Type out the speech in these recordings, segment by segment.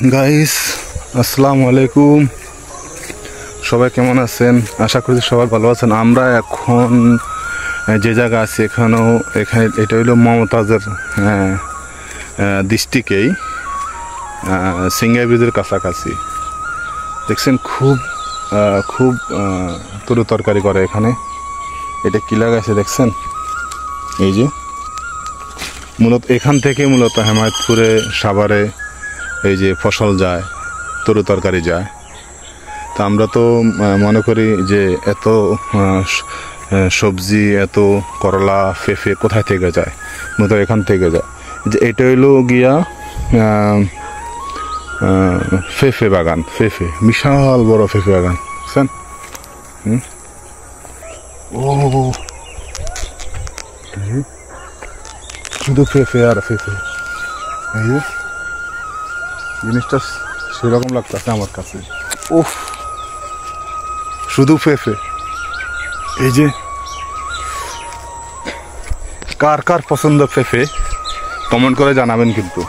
Guys আসসালামু আলাইকুম, সবাই কেমন আছেন? আশা করি সবাই ভালো আছেন। আমরা এখন যে জায়গা আছি এখানে এটা হইল মমতাজের ডিস্ট্রিক্টেই সিঙ্গাই ব্রিজের কাছাকাছি। দেখছেন খুব খুব তরু তরকারি করে এখানে। এটা কি লাগাইছে দেখছেন? এই যে মূলত এখান থেকে মূলত হেমায়তপুরে সাভারে এই যে ফসল যায়, তরু তরকারি যায়। তা আমরা তো মনে করি যে এত সবজি, এত করলা, পেঁপে কোথায় থেকে যায়? মূলত এখান থেকে যায়। যে এটা হইলো গিয়া পেঁপে বাগান, পেঁপে বিশাল বড় পেঁপে বাগান, বুঝছেন? ও শুধু পেঁপে আর পেঁপে। এই যে জিনিসটা সেরকম লাগতেছে আমার কাছে। ওফ, শুধু পেঁপে। এই যে কার কার পছন্দ পেঁপে কমেন্ট করে জানাবেন কিন্তু।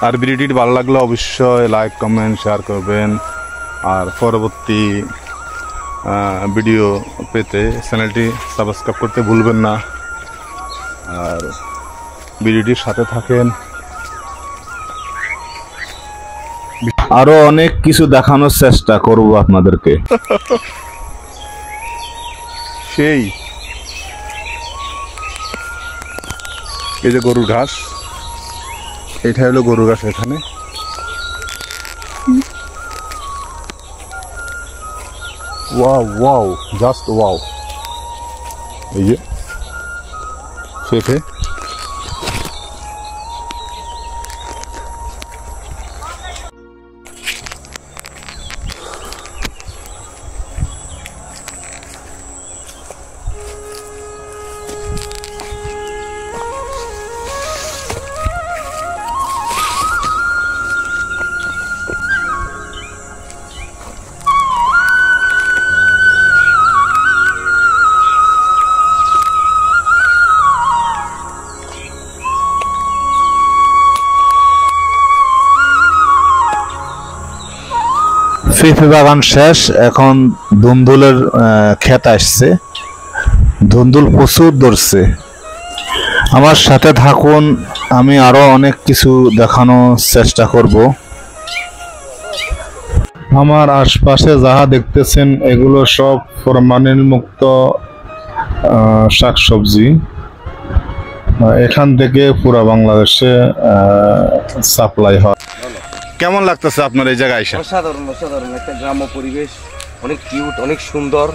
আর ভিডিওটি ভালো লাগলে অবশ্যই লাইক, কমেন্ট, শেয়ার করবেন। আর পরবর্তী ভিডিও পেতে চ্যানেলটি সাবস্ক্রাইব করতে ভুলবেন না। আর ভিডিওটির সাথে থাকেন। আরো অনেক কিছু দেখানোর চেষ্টা করব আপনাদেরকে। সেই এই যে গরুর ঘাস, এটা হলো গরুর ঘাস। এখানে ওয়াও ওয়াও, জাস্ট ওয়াও। এই যে পেঁপে, পেঁপে বাগান শেষ। এখন ধুন্দুলের ক্ষেত আসছে, ধুন্দুল প্রচুর ধরছে। আমার সাথে থাকুন, আমি আরো অনেক কিছু দেখানোর চেষ্টা করব। আমার আশপাশে যাহা দেখতেছেন এগুলো সব ফরমালিন মুক্ত শাকসবজি। এখান থেকে পুরো বাংলাদেশে সাপ্লাই হয়। কেমন লাগতেছে আপনার এই জায়গায় এসে? অসাধারণ অসাধারণ একটা গ্রাম্য পরিবেশ, অনেক কিউট, অনেক সুন্দর।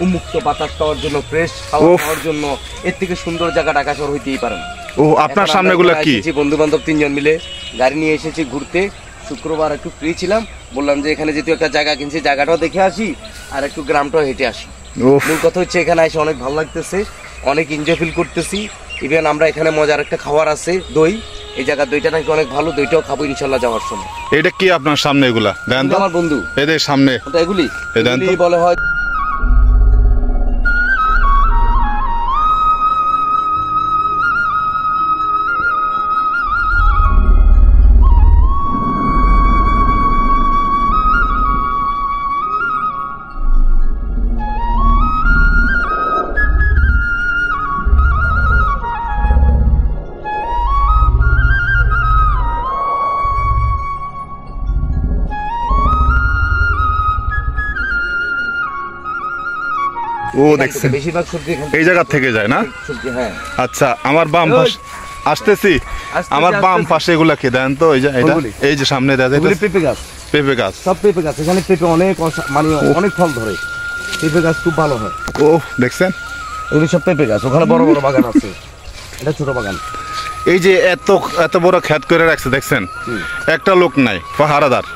উন্মুক্ত বাতাস খাওয়ার জন্য, ফ্রেশ খাওয়ার জন্য এর থেকে সুন্দর জায়গা ঢাকা শহর হইতেই পারে না। ও, আপনার সামনে এগুলো কি? বন্ধু বান্ধব 3 জন মিলে গাড়ি নিয়ে এসেছি ঘুরতে। শুক্রবার একটু ফ্রি ছিলাম, বললাম যে এখানে যেহেতু একটা জায়গা কিনছি, জায়গাটাও দেখে আসি আর একটু গ্রামটাও হেঁটে আসি। মূল কথা হচ্ছে এখানে এসে অনেক ভালো লাগতেছে, অনেক এনজয় ফিল করতেছি। ইভেন আমরা এখানে মজার একটা খাবার আছে, দই। এই জায়গার দইটা নাকি অনেক ভালো, দইটাও খাবো ইনশাল্লাহ যাওয়ার সময়। এটা কি আপনার সামনে? এগুলা দেন তো আমার বন্ধু, এদের সামনে এগুলি বলে হয়। ও দেখছেন, বেশিরভাগ সবজি এই জায়গা থেকে যায় না? হ্যাঁ। আচ্ছা, আমার বাম পাশে আসতেছি, আমার বাম পাশে এগুলা কি দেন তো? এই যে এটা, এই যে সামনে দেখা যায় পেঁপে গাছ। পেঁপে গাছ, সব পেঁপে গাছ। এখানে পেঁপে অনেক, মানে অনেক ফল ধরে। পেঁপে গাছ খুব ভালো হয়। ও দেখছেন, এগুলি সব পেঁপে গাছ। ওখানে বড় বড় বাগান আছে, এটা ছোট বাগান। এই যে এত এত বড় ক্ষেত করে রাখছে দেখছেন, একটা লোক নাই, পাহারাদার।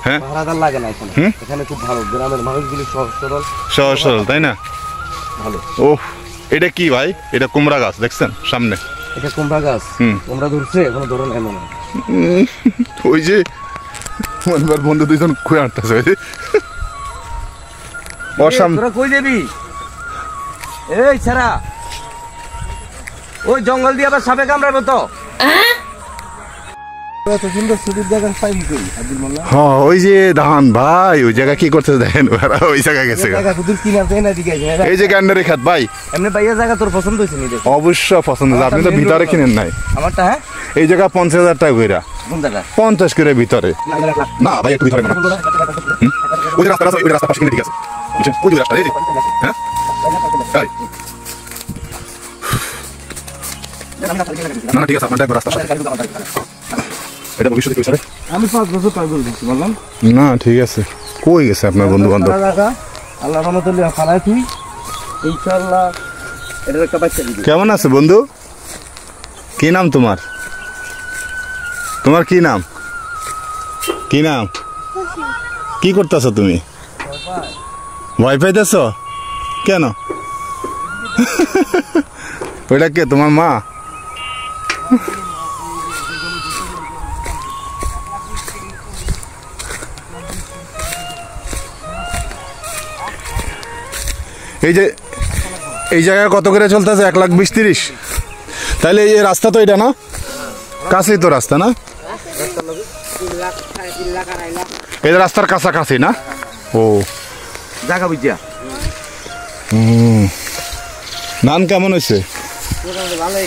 হ্যাঁ, পাহারাদার লাগে না এখানে। এখানে খুব ভালো, গ্রামের মানুষগুলি সহজ সরল, তাই না? ভালো। ও, এটা কি ভাই? এটা কুমড়া গাছ দেখছেন সামনে? এটা কুমড়া গাছ। কুমড়া ধরছে, এখনো ধরে নাই মনে হয়। ওই যে বন্ধু দুইজন খুঁয়ে আনতেছে। তোরা কই যাবি? এই ছাড়া, ওই জঙ্গল দিয়ে আবার সাপে কামড়াবে তো। হ্যাঁ ওই যে ধান ভাই ওই জায়গা কি করতে দেখেন ওই জায়গা গেছে এই যে গান্ডারি খাত ভাই এমনি ভাইয়া জায়গা তোর পছন্দ হয়েছে নি? অবশ্য পছন্দ আপনি তো ভিতরে কিনেন নাই আমারটা হ্যাঁ এই জায়গা 50,000 টাকা কইরা কোন জায়গা 50 করে ভিতরে না ভাই একটু ভিতরে না ওই যে রাস্তা ওই রাস্তা পাশে কিনে ঠিক আছে বুঝছেন ওই যে রাস্তা এই যে হ্যাঁ তাই না ঠিক আছে আপনার রাস্তা এটা ভবিষ্যতে কই স্যার আমি 5 বছর পার বলছি বললাম না ঠিক আছে কই গেছে আপনার বন্ধু বান্ধব আল্লাহ রহমতুল্লাহ ফালাই তুই ইনশাআল্লাহ এটা একটা বাচ্চা দিবি কেমন আছে বন্ধু কি নাম তোমার তোমার কি নাম কি নাম কি করতেছ তুমি ভয় পাইতেছ কেন ওইটা কে তোমার মা এই জায়গায় কত করে চলতেছে 1,20,30 তাহলে এই রাস্তা তো এটা না কাছেই তো রাস্তা না এই রাস্তার কাছাকাছি না ও জায়গা বুঝিয়া ধান কেমন হয়েছে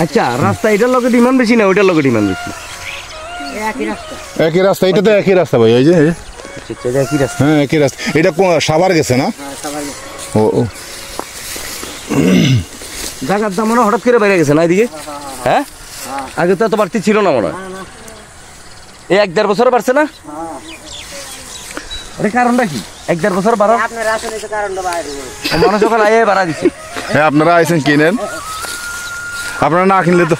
আচ্ছা রাস্তা এটার লগে ডিমান্ড বেশি না ওইটার লগে ডিমান্ড বেশি একই রাস্তা এটা তো একই রাস্তা ভাই এই যে একই রাস্তা হ্যাঁ একই রাস্তা এটা সাভার গেছে না ও জায়গার দাম মনে হঠাৎ করে বেড়ে গেছে না এদিকে হ্যাঁ আগে তো এত বাড়তি ছিল না মনে হয় এই 1-1.5 বছর বাড়ছে না এটা কারণটা কি 1-1.5 বছর বাড়া মানুষ ওখানে আইয়ে বাড়া দিচ্ছে হ্যাঁ আপনারা আইছেন কিনেন আপনারা না কিনলে তো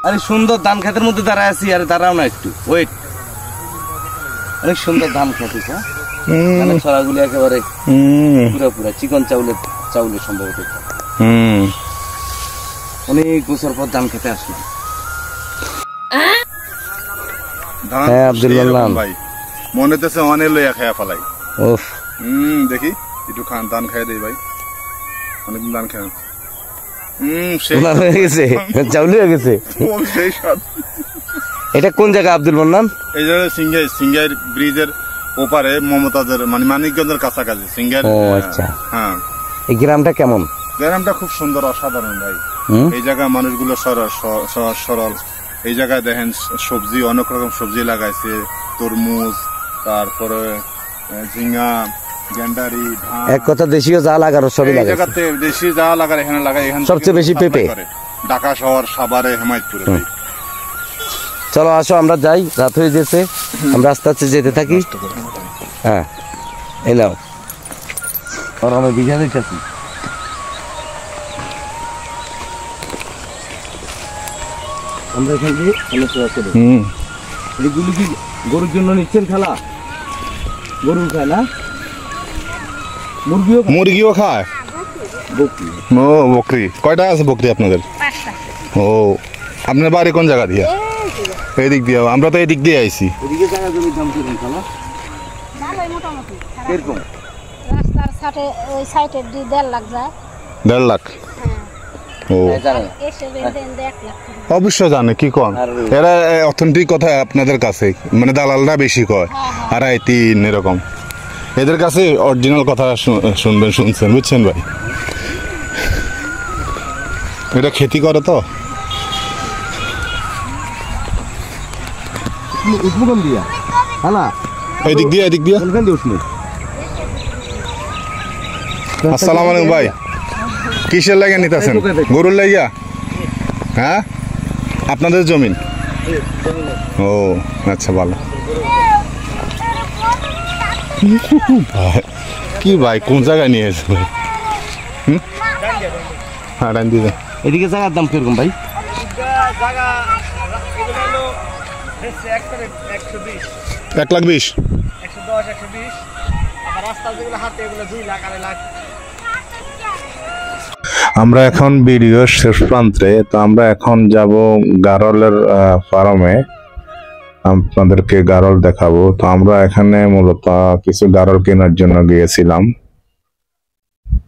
আরে সুন্দর ধান খেতের মধ্যে দাঁড়ায় আছি আরে দাঁড়াও না একটু ওয়েট অনেক সুন্দর ধান খেতে ছড়াগুলি একেবারে পুরা চিকন চাউলের সম্ভবত অনেক বছর পর ধান খেতে আসলো হ্যাঁ আব্দুল মান্নান ভাই মনে হচ্ছে অনেক লইয়া খায়া ফেলাই ওফ দেখি একটু খান ধান খাই দেই ভাই অনেক ধান খান হয়ে গেছে চাউল হয়ে গেছে এটা কোন জায়গা আব্দুল মান্নান এই যে সিঙ্গাই ব্রিজের ওপারে মমতাজের মানে মানিকগঞ্জের কাছাকাছি সিঙ্গাই ও আচ্ছা হ্যাঁ এই গ্রামটা কেমন গ্রামটা খুব সুন্দর অসাধারণ ভাই এই জায়গায় মানুষগুলো সরল এই জায়গায় দেখেন সবজি অনেক রকম সবজি লাগাইছে তরমুজ তারপরে ঝিঙ্গা গেন্ডারি ধান এক কথা দেশীয় যা লাগার সবই লাগায় জায়গাতে দেশি যা লাগার এখানে লাগায় এখানে সবচেয়ে বেশি পেঁপে ঢাকা শহর সাভারে হেমায়তপুরে ভাই চলো আসো আমরা যাই রাত হয়ে গেছে আমরা আস্তে আস্তে যেতে থাকি হ্যাঁ এই নাও আর আমি বিঘা দিতেছি আমরা এখান থেকে এগুলো কি গরুর জন্য নিচ্ছেন খেলা গরু খায় না মুরগিও খায় ও বকরি কয়টা আছে বকরি আপনাদের ও আপনার বাড়ি কোন জায়গা দিয়ে এই দিক দিয়ে আমরা তো এই দিক দিয়ে আইছি এদিকে জায়গা জমির দাম কিরকম খালা ভালোই মোটামুটি কিরকম রাস্তার সাথে ওই সাইডে 1.5 লাখ যায় 1.5 লাখ ও এসে বেঁধে 1 লাখ অবশ্য জানে কি কোন এরা অথেন্টিক কথা আপনাদের কাছে মানে দালালরা বেশি কয় আর 2.5 এরকম এদের কাছে অরিজিনাল কথা শুনবেন শুনছেন বুঝছেন ভাই এটা খেতি করে তো উঠবো কোন দিয়া হালা এই দিক দিয়ে কোনখান দিয়ে উঠবো আসসালামু আলাইকুম ভাই কিসের লাগে নিতেছেন গরুর লাগিয়া হ্যাঁ আপনাদের জমিন ও আচ্ছা ভালো কি ভাই কোন জায়গায় নিয়ে এসে ভাই হ্যাঁ ডান দিয়ে এদিকে জায়গার দাম কিরকম ভাই 1,20,000 আমরা এখন ভিডিওর শেষ প্রান্তে তো আমরা এখন যাব গারলের ফার্মে আপনাদেরকে গারল দেখাবো। তো আমরা এখানে মূলত কিছু গারল কেনার জন্য গিয়েছিলাম,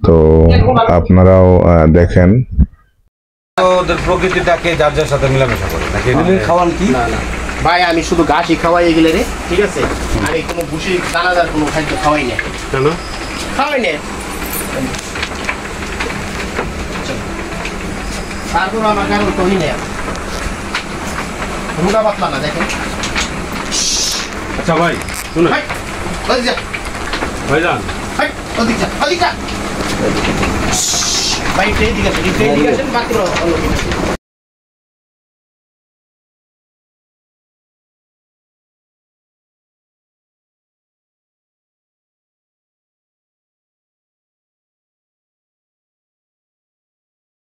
তো আপনারাও দেখেন। ওদের প্রকৃতিটাকে যার যার সাথে মিলামেশা করে নাকি খাওয়ান কি না না ভাই, আমি শুধু ঘাসই খাওয়াই এগুলো রে, ঠিক আছে? আমি কোনো ভুসি দানাদার কোনো খাদ্য খাওয়াই না। কেন? খাওয়াই না। তারপর আমার কারণ করি না, রুগা পাতলা না, দেখেন। আচ্ছা ভাই শুনুন, ভাই ওদিক যা, ভাইজান ভাই ওদিক যা, ওদিক যা। ভাই ট্রেন দিকে আসেন, ট্রেন দিকে আসেন, বাকি অন্য কিছু